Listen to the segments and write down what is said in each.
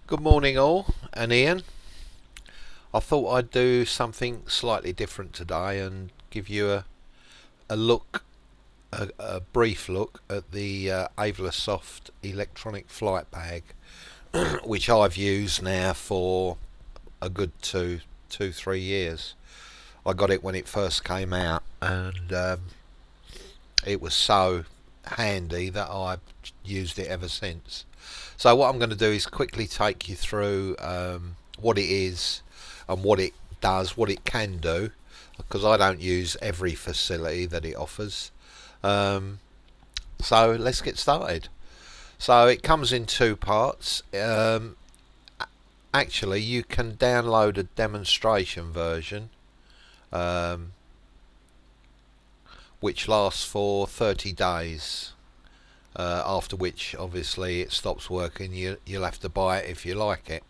Good morning all, and Ian. I thought I'd do something slightly different today and give you a brief look at the Aivlasoft electronic flight bag, which I've used now for a good 3 years. I got it when it first came out, and it was so handy that I've used it ever since. So what I'm going to do is quickly take you through what it is and what it does, what it can do, because I don't use every facility that it offers. So let's get started. So it comes in two parts. Actually, you can download a demonstration version, which lasts for 30 days. After which, obviously, it stops working. You'll have to buy it if you like it.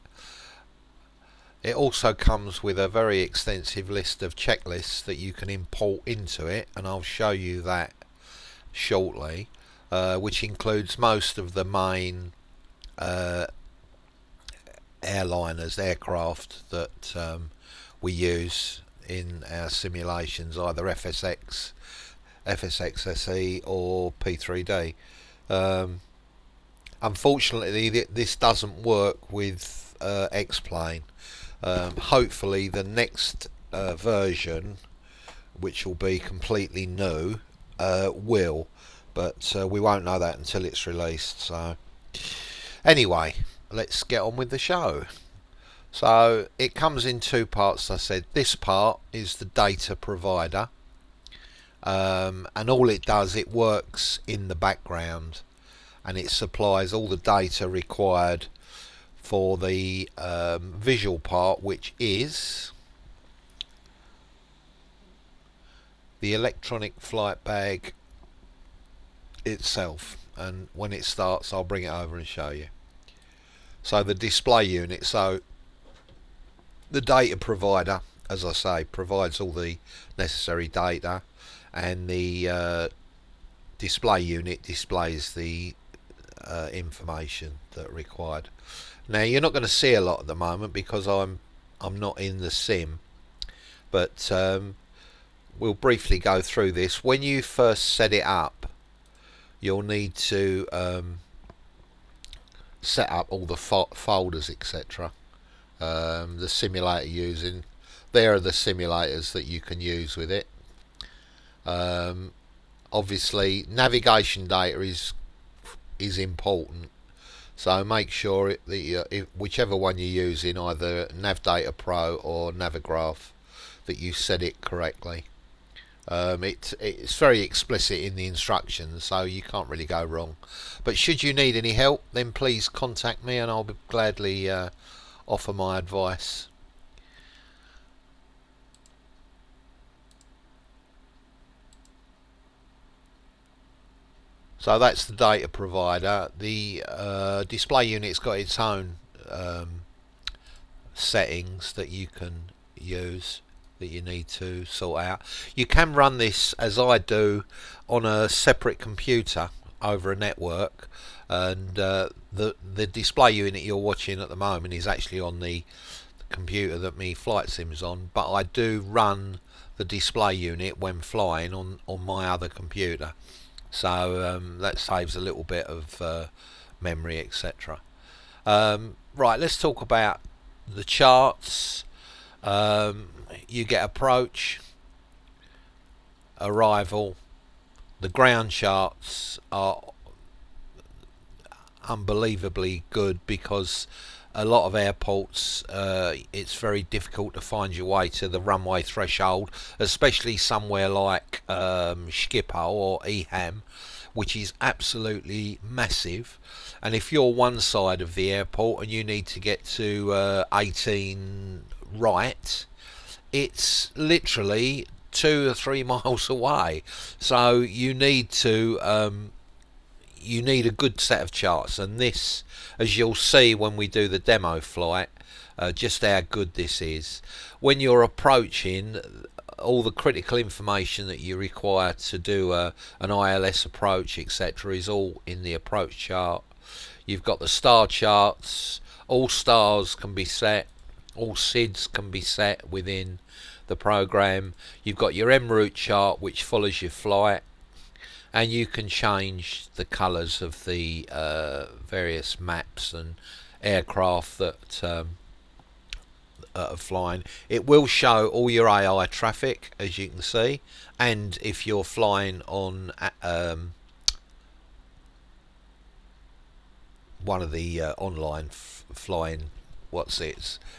It also comes with a very extensive list of checklists that you can import into it, and I'll show you that shortly, which includes most of the main aircraft that we use in our simulations, either FSX, FSFX or P3D. Unfortunately, this doesn't work with X-Plane. Hopefully the next version, which will be completely new, will, but we won't know that until it's released. So anyway, let's get on with the show. So it comes in two parts. I said this part is the data provider, and all it does, it works in the background and it supplies all the data required for the visual part, which is the electronic flight bag itself. And when it starts, I'll bring it over and show you. So the display unit, so the data provider, as I say, provides all the necessary data, and the display unit displays the information that required. Now you're not going to see a lot at the moment because I'm not in the sim, but we'll briefly go through this. When you first set it up, you'll need to set up all the folders, etc. The simulator using, there are the simulators that you can use with it. Obviously navigation data is important, so make sure that whichever one you're using, either NavData Pro or Navigraph, that you set it correctly. It's very explicit in the instructions, so you can't really go wrong. But should you need any help, then please contact me and I'll gladly offer my advice. So that's the data provider. The display unit's got its own settings that you can use, that you need to sort out. You can run this, as I do, on a separate computer over a network, and the display unit you're watching at the moment is actually on the computer that my flight sim's on, but I do run the display unit when flying on my other computer. So that saves a little bit of memory, etc. Right, let's talk about the charts. You get approach, arrival. The ground charts are unbelievably good because a lot of airports, it's very difficult to find your way to the runway threshold, especially somewhere like Schiphol or EHAM, which is absolutely massive. And if you're one side of the airport and you need to get to 18 right, it's literally 2 or 3 miles away. So you need to you need a good set of charts, and this, as you'll see when we do the demo flight, just how good this is. When you're approaching, all the critical information that you require to do an ILS approach, etc., is all in the approach chart. You've got the star charts All stars can be set, all SIDs can be set within the program. You've got your en route chart which follows your flight, and you can change the colours of the various maps and aircraft that are flying. It will show all your AI traffic, as you can see, and if you're flying on one of the online flying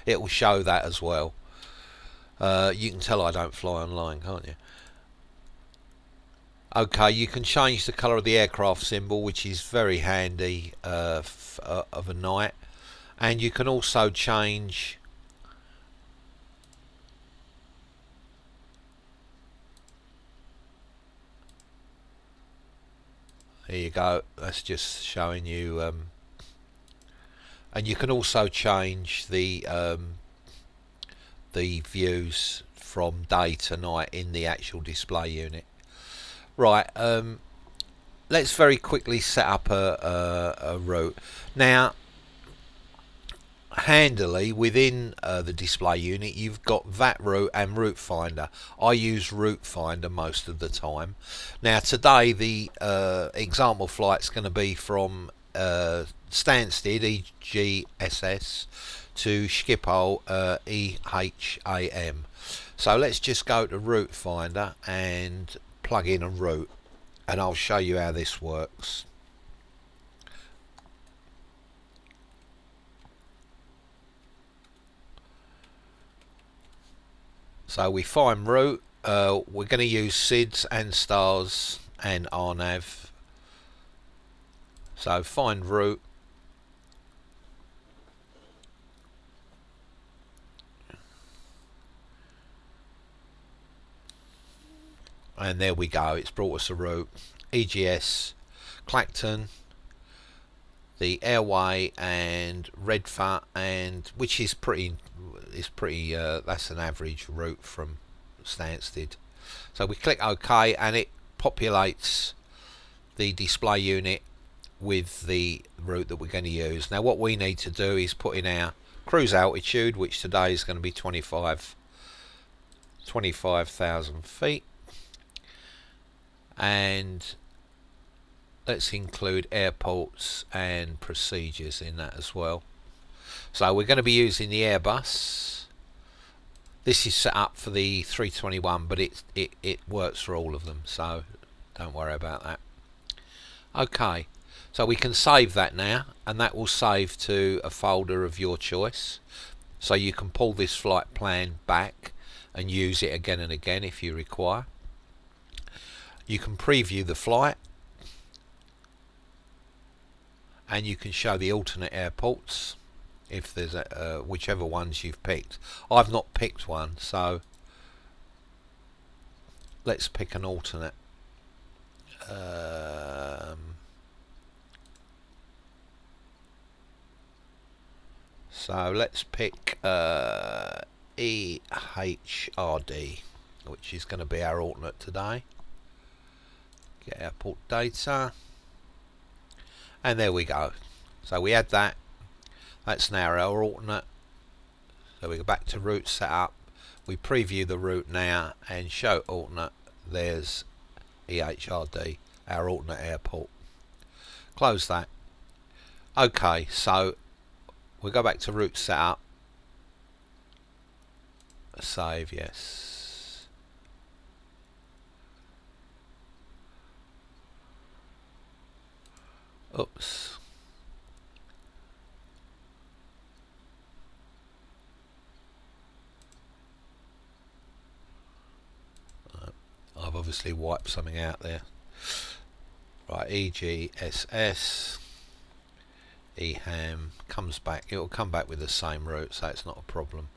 it will show that as well. You can tell I don't fly online, can't you? Okay, you can change the colour of the aircraft symbol, which is very handy of a night, and you can also change there you go, that's just showing you and you can also change the views from day to night in the actual display unit. Right, let's very quickly set up a route. Now, handily within the display unit, you've got that route and route finder. I use route finder most of the time. Now, today the example flight's going to be from Stansted EGSS to Schiphol EHAM. So let's just go to route finder and plug in a route, and I'll show you how this works. So we find route, we're going to use SIDS and stars and RNAV. So find route, and there we go, it's brought us a route. EGS, Clacton, the airway, and Redford, and which is pretty that's an average route from Stansted. So we click OK, and it populates the display unit with the route that we're going to use. Now what we need to do is put in our cruise altitude, which today is going to be 25,000 feet, and let's include airports and procedures in that as well. So we're going to be using the Airbus. This is set up for the 321, but it works for all of them, so don't worry about that. Okay, so we can save that now, and that will save to a folder of your choice. So you can pull this flight plan back and use it again and again if you require. You can preview the flight, and you can show the alternate airports if there's whichever ones you've picked. I've not picked one, so let's pick an alternate. So let's pick EHRD, which is going to be our alternate today. Get airport data, and there we go. So we add that. That's now our alternate. So we go back to route setup. We preview the route now and show alternate. There's EHRD, our alternate airport. Close that. Okay, so we'll go back to route setup. Save, yes. Oops. I've obviously wiped something out there. Right, EGSS, EHAM comes back. It will come back with the same route, so it's not a problem.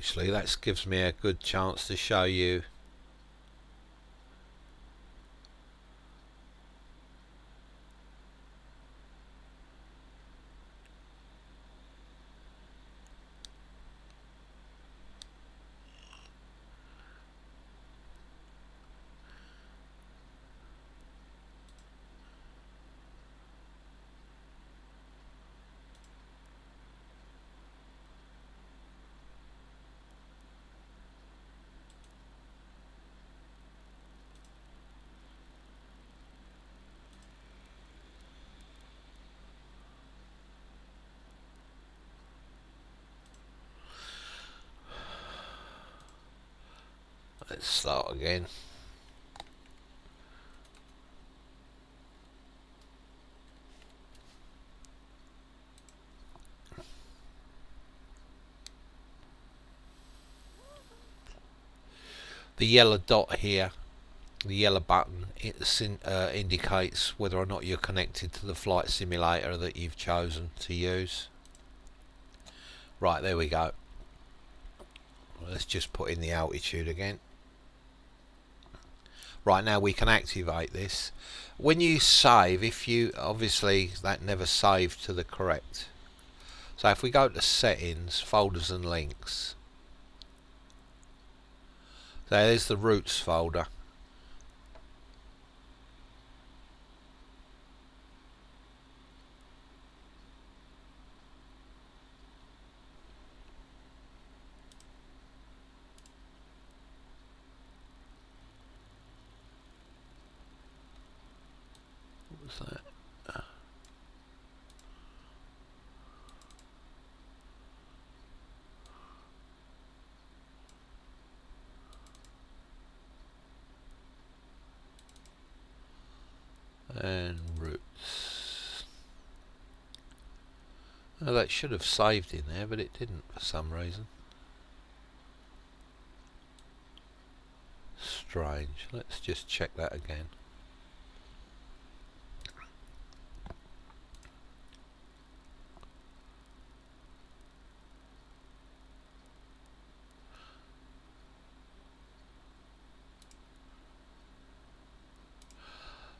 actually. That gives me a good chance to show you let's start again. The yellow dot here, the yellow button, it indicates whether or not you're connected to the flight simulator that you've chosen to use. Right, there we go. Let's just put in the altitude again. Right, now we can activate this. When you save, if you obviously that never saved to the correct. So if we go to settings, folders and links, there's the routes folder. What was that? And routes. Oh, that should have saved in there, but it didn't for some reason. Strange. Let's just check that again.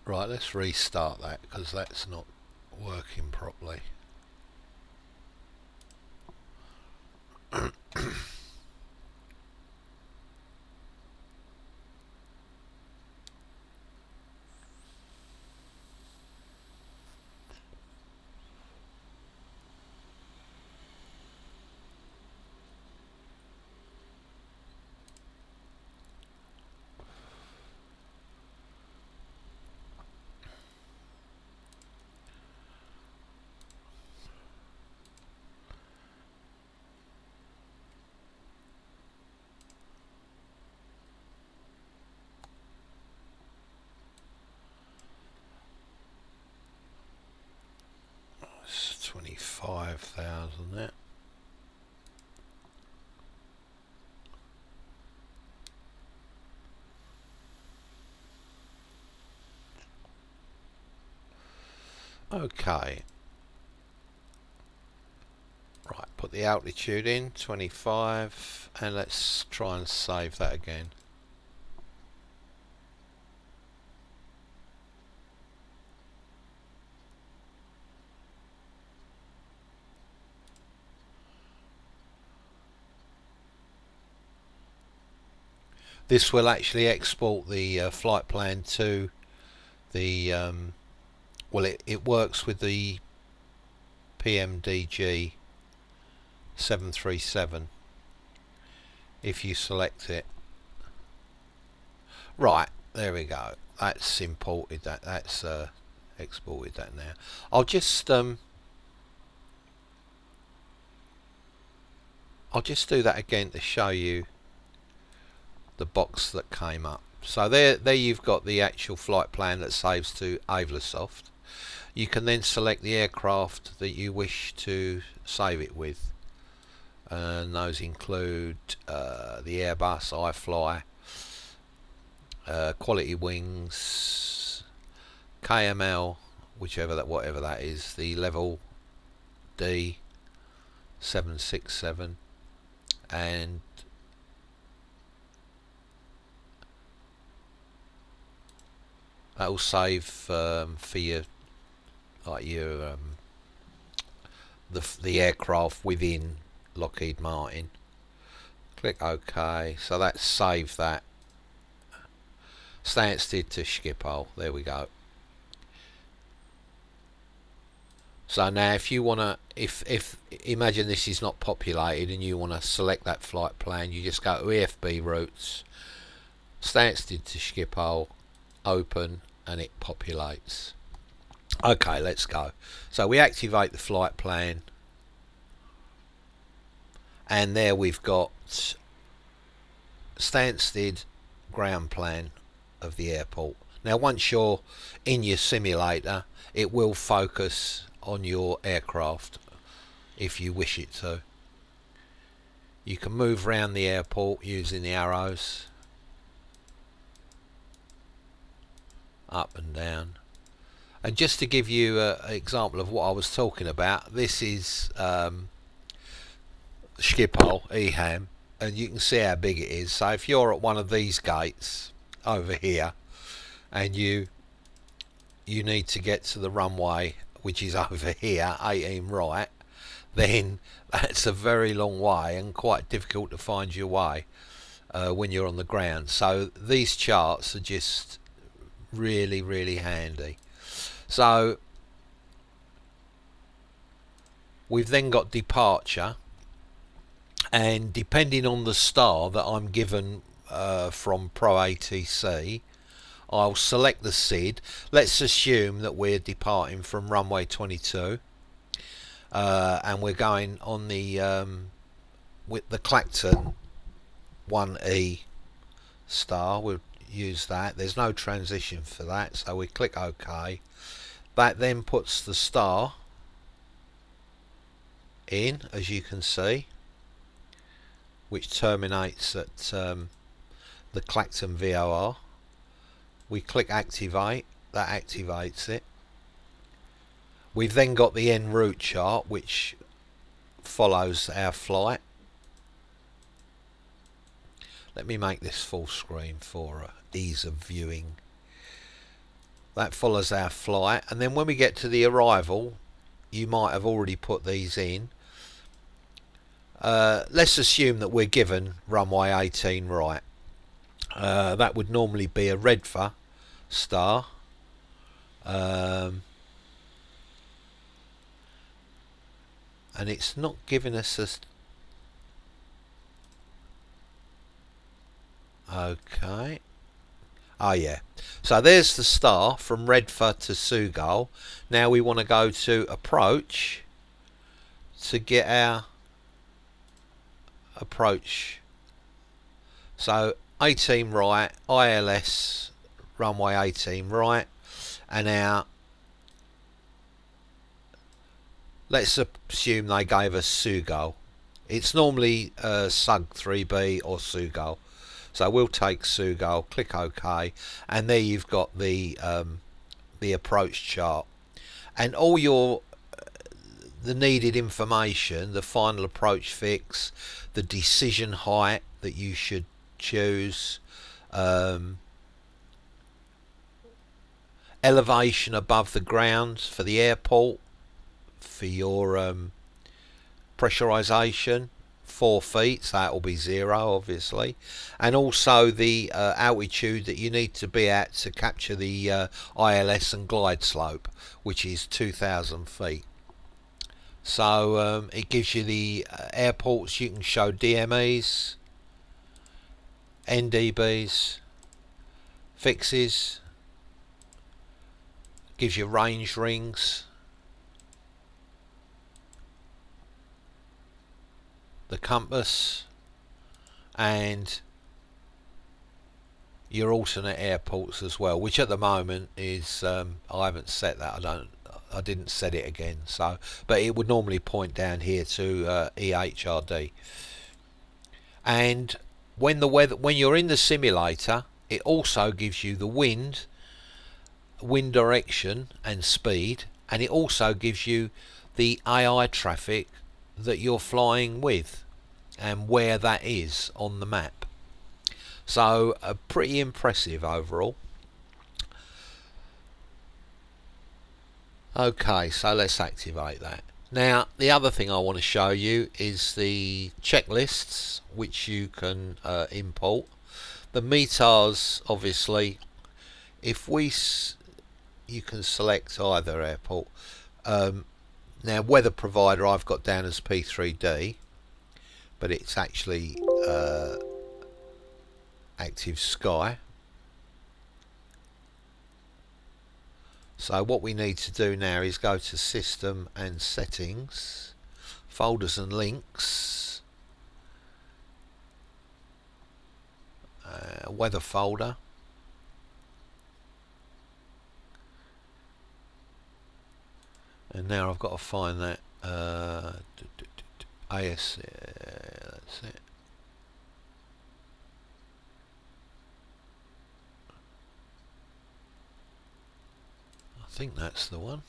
Right, let's restart that because that's not working properly. It's 25,000 there. Okay. Right, put the altitude in, 25, and let's try and save that again. This will actually export the flight plan to the well, it works with the PMDG 737 if you select it. Right, there we go. That's imported that. That's exported that now. I'll just do that again to show you the box that came up. So there you've got the actual flight plan that saves to Aivlasoft. You can then select the aircraft that you wish to save it with, and those include the Airbus, iFly, Quality Wings, KML, whatever that is, the Level D 767, and That'll save for your the aircraft within Lockheed Martin. Click OK. So that's saved that. Stansted to Schiphol. There we go. So now if you want to, if imagine this is not populated and you want to select that flight plan, you just go to EFB routes, Stansted to Schiphol, open, and it populates. Okay, let's go. So we activate the flight plan, and there we've got Stansted ground plan of the airport. Now once you're in your simulator, it will focus on your aircraft if you wish it to. You can move around the airport using the arrows up and down. And just to give you an example of what I was talking about, this is Schiphol, EHAM, and you can see how big it is. So if you're at one of these gates over here and you need to get to the runway, which is over here, 18 right, then that's a very long way and quite difficult to find your way when you're on the ground. So these charts are just really, really handy. So we've then got departure, and depending on the star that I'm given from ProATC, I'll select the SID. Let's assume that we're departing from runway 22 and we're going on the with the Clacton 1E star. We'll use that. There's no transition for that, so we click OK. That then puts the star in, as you can see, which terminates at the Clacton VOR. We click activate, that activates it. We've then got the en route chart, which follows our flight. Let me make this full screen for ease of viewing. That follows our flight, and then when we get to the arrival, you might have already put these in. Let's assume that we're given runway 18 right. That would normally be a Redfer star. And it's not giving us a... Okay. Oh yeah. So there's the star from Redfer to Sugal. Now we want to go to approach to get our approach. So 18 right, ILS runway 18 right, and our, let's assume they gave us Sugal. It's normally SUG 3B or Sugal. So we'll take Sugal, click OK, and there you've got the approach chart and all your the needed information, the final approach fix, the decision height that you should choose, elevation above the ground for the airport, for your pressurization, 4 feet, so that will be 0 obviously, and also the altitude that you need to be at to capture the ILS and glide slope, which is 2,000 feet. So it gives you the airports. You can show DMEs, NDBs, fixes, gives you range rings, the compass, and your alternate airports as well, which at the moment is I haven't set that. I didn't set it again, so but it would normally point down here to EHRD. And when the weather, when you're in the simulator, it also gives you the wind direction and speed, and it also gives you the AI traffic that you're flying with and where that is on the map. So pretty impressive overall. Okay, so let's activate that. Now, the other thing I want to show you is the checklists which you can import. The METARs, obviously, if you can select either airport. Now, weather provider I've got down as P3D, but it's actually Active Sky. So what we need to do now is go to System and Settings, Folders and Links, Weather folder, and now I've got to find that ASCA, that's it. I think that's the one.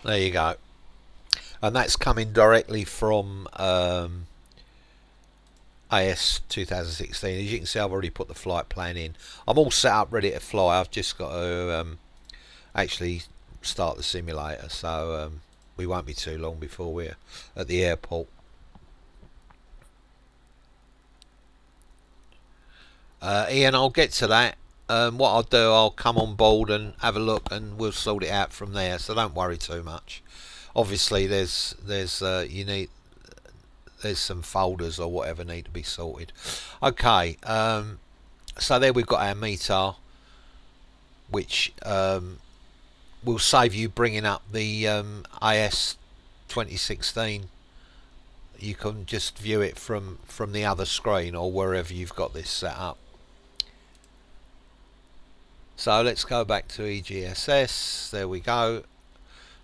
There you go. And that's coming directly from AS 2016. As you can see, I've already put the flight plan in. I'm all set up, ready to fly. I've just got to actually start the simulator, so we won't be too long before we're at the airport. Ian, I'll get to that. What I'll do, I'll come on board and have a look, and we'll sort it out from there. So don't worry too much. Obviously, there's some folders or whatever need to be sorted. Okay, so there we've got our METAR, which will save you bringing up the AS 2016. You can just view it from the other screen or wherever you've got this set up. So let's go back to EGSS. There we go.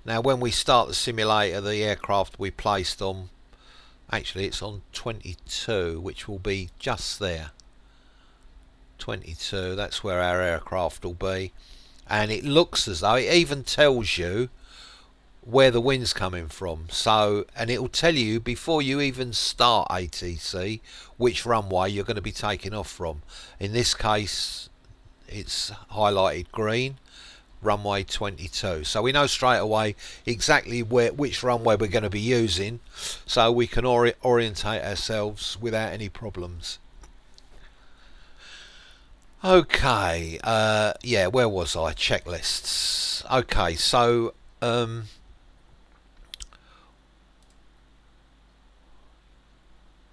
Now when we start the simulator, the aircraft we placed on, actually it's on 22, which will be just there. 22, that's where our aircraft will be. And it looks as though it even tells you where the wind's coming from. So, and it will tell you before you even start ATC which runway you're going to be taking off from. In this case, it's highlighted green, runway 22. So we know straight away exactly which runway we're going to be using, so we can orientate ourselves without any problems. Okay, yeah, where was I? Checklists. Okay, so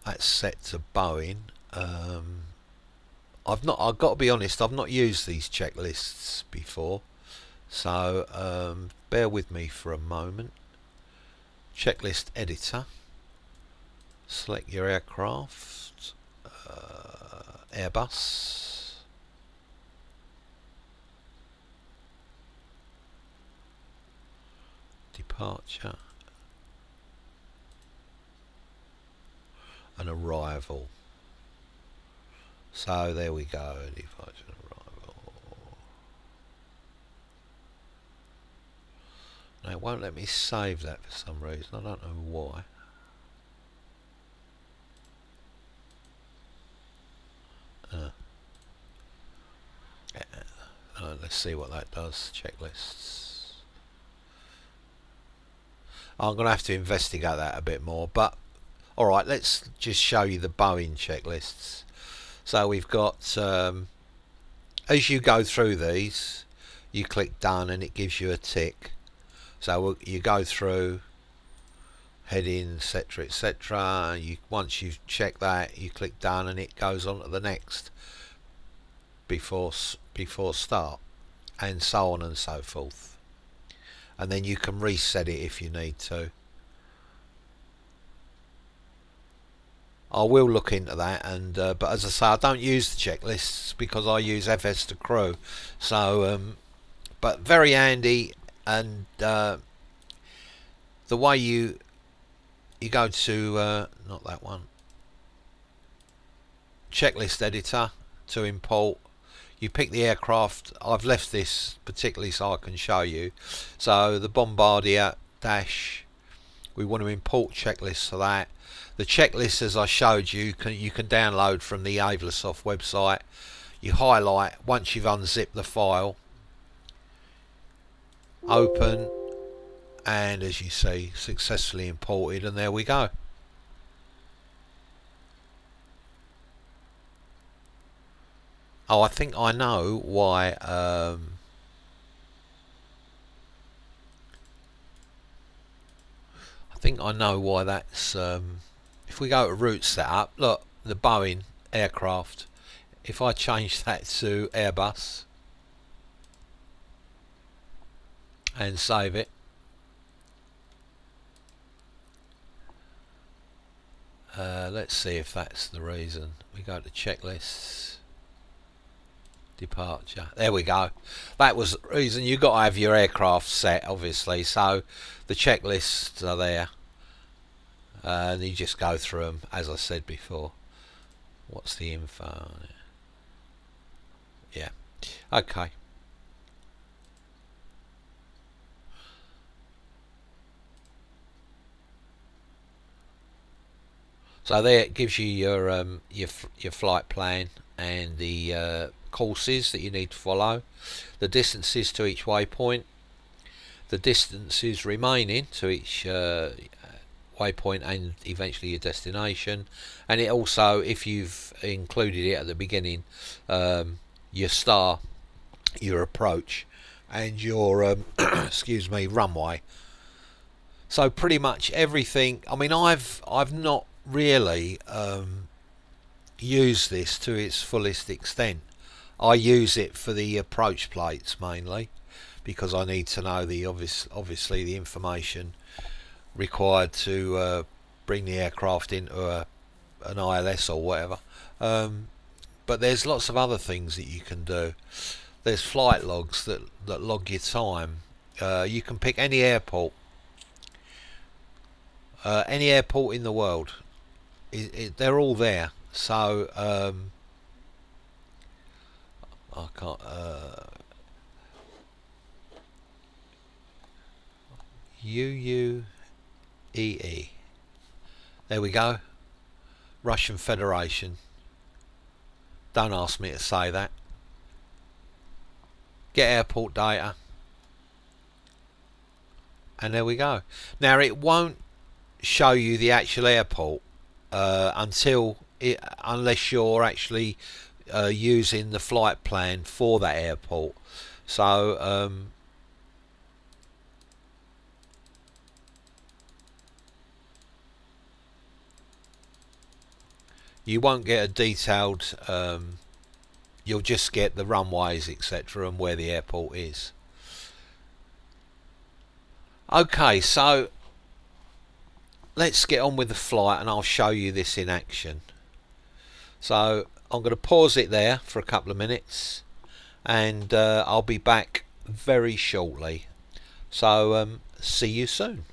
that's set to Boeing. I've got to be honest, I've not used these checklists before, so bear with me for a moment. Checklist editor. Select your aircraft. Airbus. Departure. An arrival. So there we go, departure and arrival. Now it won't let me save that for some reason, I don't know why. Let's see what that does. Checklists. I'm going to have to investigate that a bit more, but alright, let's just show you the Boeing checklists. So we've got, as you go through these, you click done and it gives you a tick. So you go through heading, etc, etc. Once you've checked that, you click done and it goes on to the next before start, and so on and so forth. And then you can reset it if you need to. I will look into that, and but as I say, I don't use the checklists because I use FS to crew. So, but very handy, and the way you go to not that one, checklist editor to import. You pick the aircraft. I've left this particularly so I can show you. So the Bombardier dash. We want to import checklists for that. The checklist, as I showed you, you can download from the Aivlasoft website. You highlight, once you've unzipped the file, open, and as you see, successfully imported, and there we go. Oh, I think I know why. I think I know why that's. If we go to route setup, look, the Boeing aircraft. If I change that to Airbus and save it, let's see if that's the reason. We go to checklists, departure. There we go. That was the reason. You got to have your aircraft set, obviously. So the checklists are there, and you just go through them as I said before. What's the info? Yeah. Okay. So there it gives you your flight plan and the courses that you need to follow, the distances to each waypoint, the distances remaining to each waypoint and eventually your destination, and it also, if you've included it at the beginning, your star, your approach, and your excuse me, runway. So pretty much everything. I mean, I've not really use this to its fullest extent. I use it for the approach plates mainly because I need to know the obviously the information required to bring the aircraft into an ILS or whatever. But there's lots of other things that you can do. There's flight logs that log your time. You can pick any airport in the world. They're all there. So I can't. UUEE. There we go. Russian Federation. Don't ask me to say that. Get airport data. And there we go. Now it won't show you the actual airport unless you're actually using the flight plan for that airport. So you won't get a detailed, you'll just get the runways, etc., and where the airport is. Okay, so let's get on with the flight and I'll show you this in action. So I'm going to pause it there for a couple of minutes and I'll be back very shortly. So see you soon.